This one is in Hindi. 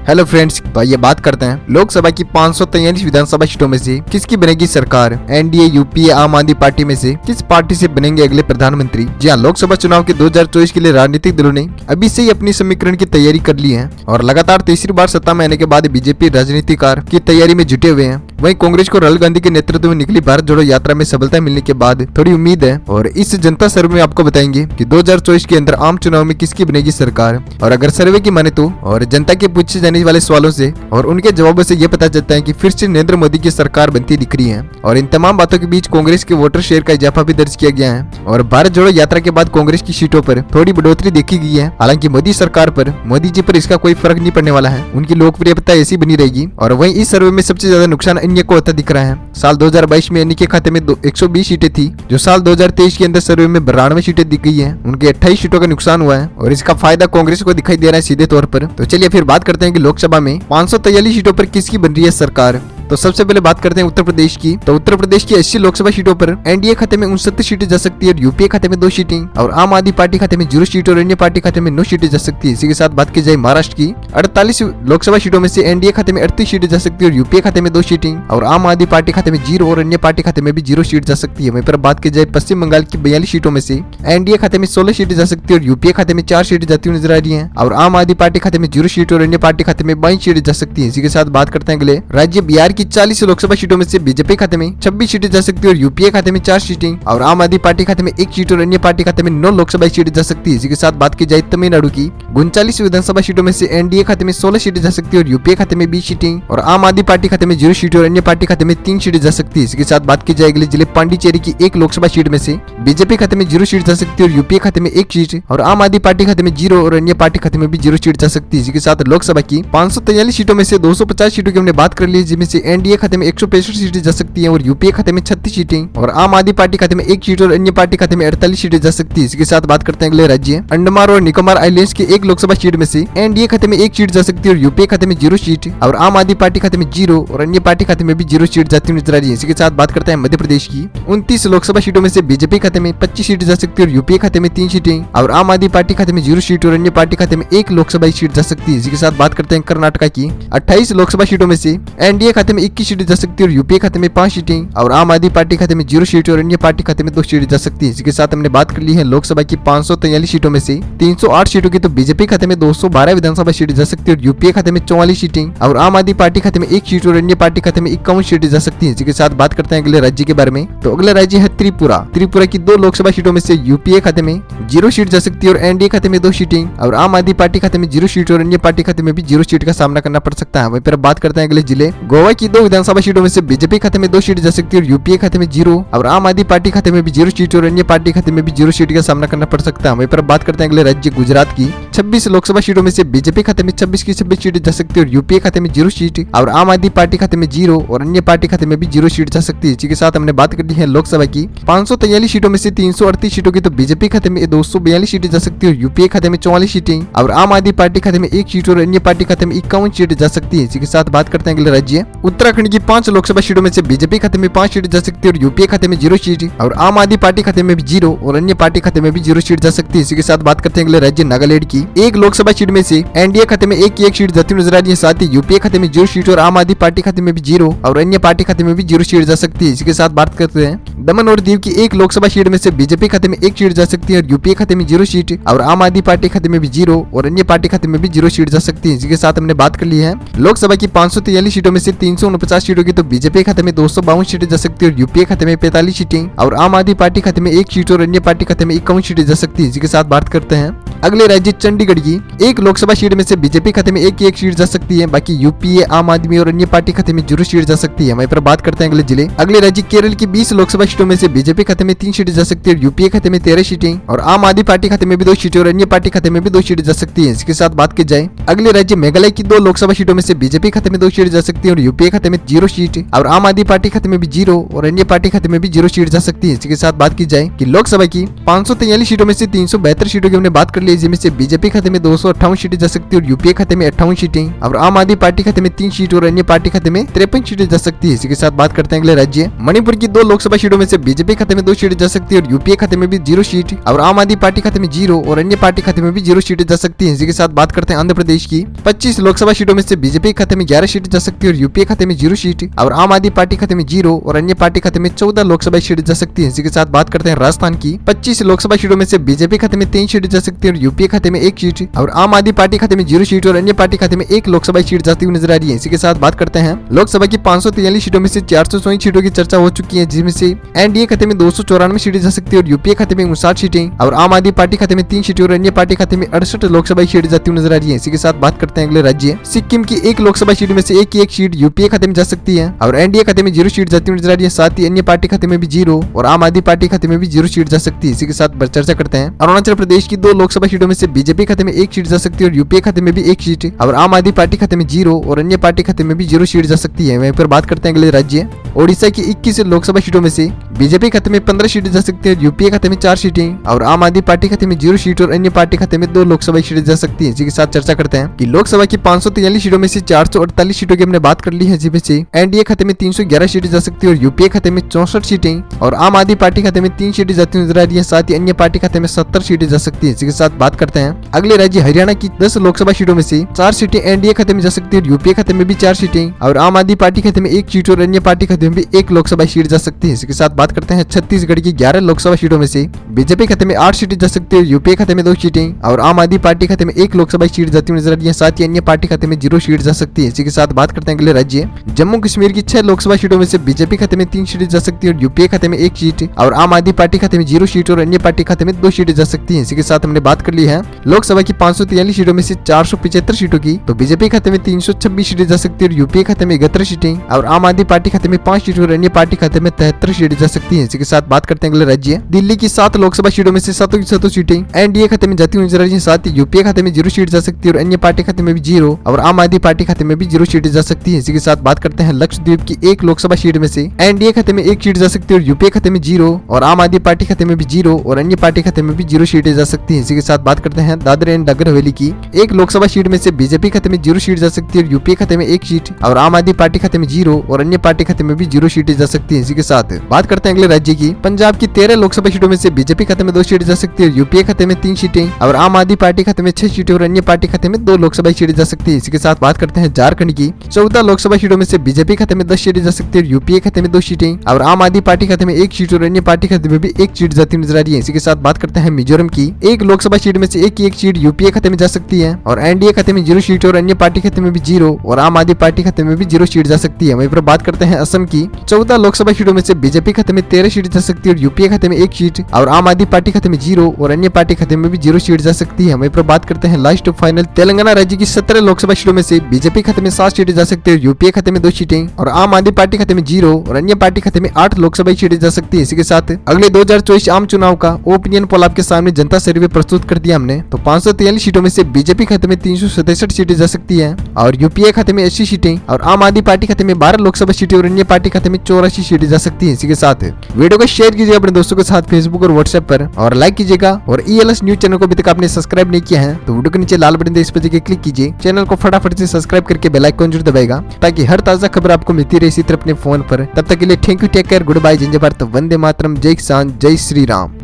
हेलो फ्रेंड्स, तो आइए बात करते हैं लोकसभा की 543 विधानसभा सीटों में से किसकी बनेगी सरकार। एनडीए, यूपीए, आम आदमी पार्टी में से किस पार्टी से बनेंगे अगले प्रधानमंत्री। जी हाँ, लोकसभा चुनाव के 2024 के लिए राजनीतिक दलों ने अभी से ही अपनी समीकरण की तैयारी कर ली है और लगातार तीसरी बार सत्ता में आने के बाद बीजेपी राजनीतिकार की तैयारी में जुटे हुए हैं। वहीं कांग्रेस को राहुल गांधी के नेतृत्व में निकली भारत जोड़ो यात्रा में सफलता मिलने के बाद थोड़ी उम्मीद है और इस जनता सर्वे में आपको बताएंगे कि 2024 के अंदर आम चुनाव में किसकी बनेगी सरकार। और अगर सर्वे की माने तो और जनता के पूछे जाने वाले सवालों से और उनके जवाबों से यह पता चलता है कि फिर से नरेंद्र मोदी की सरकार बनती दिख रही है। और इन तमाम बातों के बीच कांग्रेस के वोटर शेयर का इजाफा भी दर्ज किया गया है और भारत जोड़ो यात्रा के बाद कांग्रेस की सीटों पर थोड़ी बढ़ोतरी देखी गई है। हालांकि मोदी सरकार पर, मोदी जी पर इसका कोई फर्क नहीं पड़ने वाला है, उनकी लोकप्रियता ऐसी बनी रहेगी। और वहीं इस सर्वे में सबसे ज्यादा नुकसान अन्य को होता दिख रहा है। साल 2022 में अन्य के खाते में 120 सीटें थी, जो साल 2023 के अंदर सर्वे में 92 सीटें दिख गई है। उनके 28 सीटों का नुकसान हुआ है और इसका फायदा कांग्रेस को दिखाई दे रहा है सीधे तौर पर। तो चलिए फिर बात करते हैं कि लोकसभा में 543 सीटों पर किसकी बन रही है सरकार। तो सबसे पहले बात करते हैं उत्तर प्रदेश की। तो उत्तर प्रदेश की 80 लोकसभा सीटों पर एनडीए खाते में 69 सीटें जा सकती है और यूपीए खाते में 2 सीटें और आम आदमी पार्टी खाते में 0 सीट और अन्य पार्टी खाते में 9 सीटें जा सकती है। इसी के साथ बात की जाए महाराष्ट्र की 48 लोकसभा सीटों में से एनडीए खाते में 38 सीटें जा सकती है और यूपीए खाते में 2 सीटें और आम आदमी पार्टी खाते में 0 और अन्य पार्टी खाते में भी 0 सीट जा सकती है। वहीं पर बात की जाए पश्चिम बंगाल की 42 सीटों में से एनडीए खाते में 16 सीटें जा सकती है और यूपीए खाते में 4 सीटें जाती हुई नजर आ रही है और आम आदमी पार्टी खाते में 0 सीट और अन्य पार्टी खाते में 22 सीटें जा सकती है। इसी के साथ बात करते हैं अगले राज्य बिहार की 40 लोकसभा सीटों में से बीजेपी खाते में 26 सीटें जा सकती है और यूपीए खाते में 4 सीटें और आम आदमी पार्टी खाते में 1 सीट और अन्य पार्टी खाते में 9 लोकसभा सीटें जा सकती है। इसी के साथ बात की जाए तमिलनाडु की 39 विधानसभा सीटों में से एनडीए खाते में 16 सीटें जा सकती है और यूपीए खाते में 20 सीटें और आम आदमी पार्टी खाते में 0 सीटें और अन्य पार्टी खाते में 3 सीटें जा सकती है। इसी के साथ बात की जाए अगले जिले पांडिचेरी की 1 लोकसभा सीट में से बीजेपी खाते में 0 सीट जा सकती है और यूपीए खाते में 1 सीट और आम आदमी पार्टी खाते में 0 और अन्य पार्टी खाते में भी 0 सीट जा सकती है। इसी के साथ लोकसभा की 543 सीटों में से 250 सीटों की हमने बात कर ली है, जिनमें से एनडीए खाते में 165 सीटें जा सकती है और यूपीए खाते में 36 सीटें और आम आदमी पार्टी खाते में 1 सीट और अन्य पार्टी खाते में 48 सीटें जा सकती है। इसके साथ बात करते हैं अगले राज्य अंडमान और निकोबार आइलैंड्स के 1 लोकसभा सीट में से एनडीए खाते में 1 सीट जा सकती है और यूपीए खाते में 0 सीट और आम आदमी पार्टी खाते में 0 और अन्य पार्टी खाते में भी 0 सीट जाती हुई नजर आ रही है। इसके साथ बात करते हैं मध्य प्रदेश की 29 लोकसभा सीटों में से बीजेपी खाते में 25 सीटें जा सकती है और यूपीए खाते में 3 सीटें और आम आदमी पार्टी खाते में 0 सीट और अन्य पार्टी खाते में 1 लोकसभा सीट जा सकती है। इसके साथ बात करते हैं कर्नाटक की 28 लोकसभा सीटों में से एनडीए खाते में 21 सीटें जा सकती है और यूपीए खाते में 5 सीटें और आम आदमी पार्टी खाते में 0 सीट और अन्य पार्टी खाते में 2 सीटें जा सकती है। इसके साथ हमने बात कर ली है लोकसभा की 543 सीटों में से 308 सीटों की तो बीजेपी खाते में 212 विधानसभा सीटें जा सकती है और यूपीए खाते में 44 सीटें और आम आदमी पार्टी खाते में 1 सीट और अन्य पार्टी खाते में 51 सीटें जा सकती है। इसके साथ बात करते हैं अगले राज्य के बारे में। तो अगला राज्य है त्रिपुरा। त्रिपुरा की 2 लोकसभा सीटों में से यूपीए खाते में 0 सीट जा सकती है और एनडीए खाते में 2 सीटें और आम आदमी पार्टी खाते में 0 सीट और अन्य पार्टी खाते में भी 0 सीट का सामना करना पड़ सकता है। वहीं पर बात करते हैं अगले जिले गोवा की 2 विधानसभा सीटों में से बीजेपी खाते में 2 सीट जा सकती है और यूपीए खाते में 0 और आम आदमी पार्टी खाते में भी 0 सीट और अन्य पार्टी खाते में भी 0 सीट का सामना करना पड़ सकता है। वहीं पर बात करते हैं अगले राज्य गुजरात की 26 लोकसभा सीटों में से बीजेपी खाते में 26 की 26 सीटें जा सकती है और यूपीए खाते में 0 सीट और आम आदमी पार्टी खाते में 0 और अन्य पार्टी खाते में भी 0 सीट जा सकती है। इसी के साथ हमने बात कर ली है लोकसभा की 543 सीटों में से 338 सीटों की तो बीजेपी खाते में 242 सीटें जा सकती है और यूपीए खाते में 44 सीटें और आम आदमी पार्टी खाते में 1 सीट और अन्य पार्टी खाते में 51 सीटें जा सकती है। इसी के साथ बात करते हैं अगले राज्य उत्तराखंड की 5 लोकसभा सीटों में से बीजेपी खाते में 5 सीटें जा सकती है और यूपीए खाते में 0 सीट और आम आदमी पार्टी खाते में भी 0 और अन्य पार्टी खाते में भी 0 सीट जा सकती है। इसी के साथ बात करते हैं अगले राज्य नागालैंड की 1 लोकसभा सीट में से एनडीए खाते में 1 सीट जाती हुई नजर आ रही है, साथ ही यूपीए खाते में 0 सीट और आम आदमी पार्टी खाते में भी 0 और अन्य पार्टी खाते में भी 0 सीट जा सकती है। इसी के साथ बात करते हैं दमन और दीव की 1 लोकसभा सीट में से बीजेपी खाते में 1 सीट जा सकती है और यूपीए खाते में 0 सीट और आम आदमी पार्टी खाते में भी 0 और अन्य पार्टी खाते में भी 0 सीट जा सकती है। इसी के साथ हमने बात कर ली है लोकसभा की 543 सीटों में से 349 सीटों की तो बीजेपी खाते में 252 सीटें जा सकती है और यूपीए खाते में 45 सीटें और आम आदमी पार्टी खाते में 1 सीट और अन्य पार्टी खाते में 51 सीटें जा सकती है। इसी के साथ बात करते हैं अगले राज्य चंडीगढ़ की 1 लोकसभा सीट में से बीजेपी खाते में 1 सीट जा सकती है, बाकी यूपीए, आम आदमी और अन्य पार्टी खाते में 0 सीट जा सकती है। वहीं पर बात करते हैं अगले जिले अगले राज्य केरल की 20 लोकसभा सीटों में से बीजेपी खाते में 3 सीटें जा सकती है और यूपीए खाते में 13 सीटें और आम आदमी पार्टी खाते में भी 2 सीटें और अन्य पार्टी खाते में भी 2 सीटें जा सकती है। इसके साथ बात की जाए अगले राज्य मेघालय की 2 लोकसभा सीटों में से बीजेपी खाते में 2 सीट जा सकती है और यूपीए खाते में 0 सीट और आम आदमी पार्टी खाते में भी 0 और अन्य पार्टी खाते में भी 0 सीट जा सकती है। इसके साथ बात की जाए कि लोकसभा की 543 सीटों में से 372 सीटों की हमने बात कर ली, है, जिनमें से बीजेपी खाते में 258 सीटें जा सकती है और यूपीए खाते में 58 सीटें और आम आदमी पार्टी खाते में 3 सीट और अन्य पार्टी खाते में 53 सीटें जा सकती है। इसी के साथ बात करते हैं अगले राज्य मणिपुर की 2 लोकसभा सीटों में से बीजेपी खाते में 2 सीटें जा सकती है और यूपीए खाते में भी 0 सीट और आम आदमी पार्टी खाते में 0 और अन्य पार्टी खाते में भी 0 सीटें जा सकती है। इसी के साथ बात करते हैं आंध्र प्रदेश की 25 लोकसभा सीटों में से बीजेपी खाते में 11 सीटें जा सकती है और यूपीए खाते में 0 सीट और आम आदमी पार्टी खाते में 0 और अन्य पार्टी खाते में 14 लोकसभा सीटें जा सकती है। इसी के साथ बात करते हैं राजस्थान की 25 लोकसभा सीटों में से बीजेपी खाते में 3 सीटें जा सकती है और यूपीए खाते में 1 सीट और आम आदमी पार्टी खाते में 0 सीट और अन्य पार्टी खाते में 1 लोकसभा सीट जाती हुई नजर आ रही है। इसी के साथ बात करते हैं लोकसभा की 543 सीटों में से 464 सीटों की चर्चा हो चुकी है, जिसमें से एनडीए खाते में 294 सीटें जा सकती है और यूपीए खाते में 59 सीटें और आम आदमी पार्टी खाते में 3 सीटें और अन्य पार्टी खाते में 68 लोकसभा सीटें जाती हुई नजर आ रही है। इसी के साथ बात करते हैं अगले राज्य सिक्किम की 1 लोकसभा सीट में से एक सीट यूपीए खाते में जा सकती है और एनडीए खाते में 0 सीट जाती हुई नजर आ रही है। साथ ही अन्य पार्टी खाते में भी 0 और आम आदमी पार्टी खाते में भी 0 सीट जा सकती है। इसी के साथ चर्चा करते हैं अरुणाचल प्रदेश की 2 लोकसभा सीटों में से बीजेपी खाते में 1 सीट जा सकती है और यूपीए खाते में भी 1 सीट और आम आदमी पार्टी खाते में 0 और अन्य पार्टी खाते में भी 0 सीट जा सकती है। वहीं पर बात करते हैं अगले राज्य ओडिशा की 21 लोकसभा सीटों में से बीजेपी खाते में 15 सीटें जा सकती है, यूपीए खाते में 4 सीटें और आम आदमी पार्टी खाते में 0 सीट और अन्य पार्टी खाते में 2 लोकसभा सीटें जा सकती है। इसी के साथ चर्चा करते हैं कि लोकसभा की 543 सीटों में से 448 सीटों की हमने बात कर ली है, जिसमें से एनडीए खाते में 311 सीटें जा सकती है और यूपीए खाते में 64 सीटें और आम आदमी पार्टी खाते में 3 सीटें जाती नजर आ रही है। साथ ही अन्य पार्टी खाते में 70 सीटें जा सकती है। इसी के साथ बात करते हैं अगले राज्य हरियाणा की 10 लोकसभा सीटों में से 4 सीटें एनडीए खाते में जा सकती है, यूपीए खाते में भी 4 सीटें और आम आदमी पार्टी खाते में 1 सीट और अन्य पार्टी खाते में भी 1 लोकसभा सीट जा सकती है। इसी के साथ बात करते हैं छत्तीसगढ़ की 11 लोकसभा सीटों में से बीजेपी खाते में 8 सीटें जा सकती है, यूपीए खाते में 2 सीटें और आम आदमी पार्टी खाते में 1 लोकसभा सीट जाती हुई नजर आ रही है। साथ ही अन्य पार्टी खाते में 0 सीट जा सकती है। इसी के साथ बात करते हैं अगले राज्य जम्मू कश्मीर की 6 लोकसभा सीटों में से बीजेपी खाते में 3 सीटें जा सकती है और यूपीए खाते में 1 सीट और आम आदमी पार्टी खाते में 0 सीट और अन्य पार्टी खाते में 2 सीटें जा सकती है। इसी के साथ हमने बात कर ली है लोकसभा की 543 सीटों में से 475 सीटों की, तो बीजेपी खाते में 326 सीटें जा सकती है और यूपीए खाते में 71 सीटें और आम आदमी पार्टी खाते में 5 सीटें और अन्य पार्टी खाते में 73 सीटें जा सकती है। इसी के साथ बात करते हैं अगले राज्य दिल्ली की 7 लोकसभा सीटों में से 7 की 7 सीटें एनडीए खाते में जाती हुई नजर आ रही है। साथ ही यूपीए खाते में 0 सीट जा सकती है और अन्य पार्टी खाते में भी 0 और आम आदमी पार्टी खाते में भी 0 सीटें जा सकती है। इसी के साथ बात करते हैं लक्षद्वीप की 1 लोकसभा सीट में से एनडीए खाते में 1 सीट जा सकती है और यूपीए खाते में 0 और आम आदमी पार्टी खाते में भी 0 और अन्य पार्टी खाते में भी 0 सीटें जा सकती है। इसी के साथ बात करते हैं दादरा एंड नगर हवेली की 1 लोकसभा सीट में से बीजेपी खाते में 0 सीट जा सकती है और यूपीए खाते में 1 सीट और आम आदमी पार्टी खाते में 0 और अन्य पार्टी खाते में भी 0 सीटें जा सकती है। इसी के साथ बात करते हैं अगले राज्य की पंजाब की 13 लोकसभा सीटों में से बीजेपी खाते में 2 सीटें जा सकती है, यूपीए खाते में 3 सीटें और आम आदमी पार्टी खाते में 6 सीटें और अन्य पार्टी खाते में 2 लोकसभा सीटें जा सकती है। इसी के साथ बात करते हैं झारखंड की 14 लोकसभा सीटों में से बीजेपी खाते में 10 सीटें जा सकती है, यूपीए खाते में 2 सीटें और आम आदमी पार्टी खाते में 1 सीट और अन्य पार्टी खाते में भी 1 सीट जाती नजर आ रही है। इसी के साथ बात करते हैं मिजोरम की 1 लोकसभा सीट में से 1 सीट यूपीए खाते में जा सकती है और एनडीए खाते में 0 सीट और अन्य पार्टी खाते में भी 0 और आम आदमी पार्टी खाते में भी 0 सीट जा सकती है। वहीं पर बात करते हैं असम की 14 लोकसभा सीटों में से बीजेपी खाते में 13 सीट जा सकती है और यूपीए खाते में 1 सीट और आम आदमी पार्टी खाते में 0 और अन्य पार्टी खाते में भी 0 सीट जा सकती है। वहीं पर बात करते हैं लास्ट फाइनल तेलंगाना राज्य की 17 लोकसभा सीटों में से बीजेपी खाते में 7 सीटें जा सकती है, यूपीए खाते में 2 सीटें और आम आदमी पार्टी खाते में 0 और अन्य पार्टी खाते में 8 लोकसभा सीटें जा सकती है। इसी के साथ अगले 2024 आम चुनाव का ओपिनियन पोल आपके सामने जनता सर्वे प्रस्तुत कर दिया हमने। तो 543 सीटों में से बीजेपी खाते में 367 सीटें जा सकती है और यूपीए खाते में 80 सीटें और आम आदमी पार्टी खाते में 12 लोकसभा सीटें और अन्य पार्टी खाते में 84 सीटें जा सकती है। इसी के साथ वीडियो को शेयर कीजिए अपने दोस्तों के साथ फेसबुक और व्हाट्सएप पर और लाइक कीजिएगा और ELS न्यूज चैनल को अभी तक आपने सब्सक्राइब नहीं किया है तो वीडियो के नीचे लाल बटन इस पर क्लिक कीजिए, चैनल को फटाफट से सब्सक्राइब करके बेल आइकन जरूर दबाएगा ताकि हर ताजा खबर आपको मिलती रहे इसी तरह अपने फोन पर। तब तक के लिए thank you, take care, good bye, ginger Bharat, वंदे मातरम, जय किसान, जय श्री राम।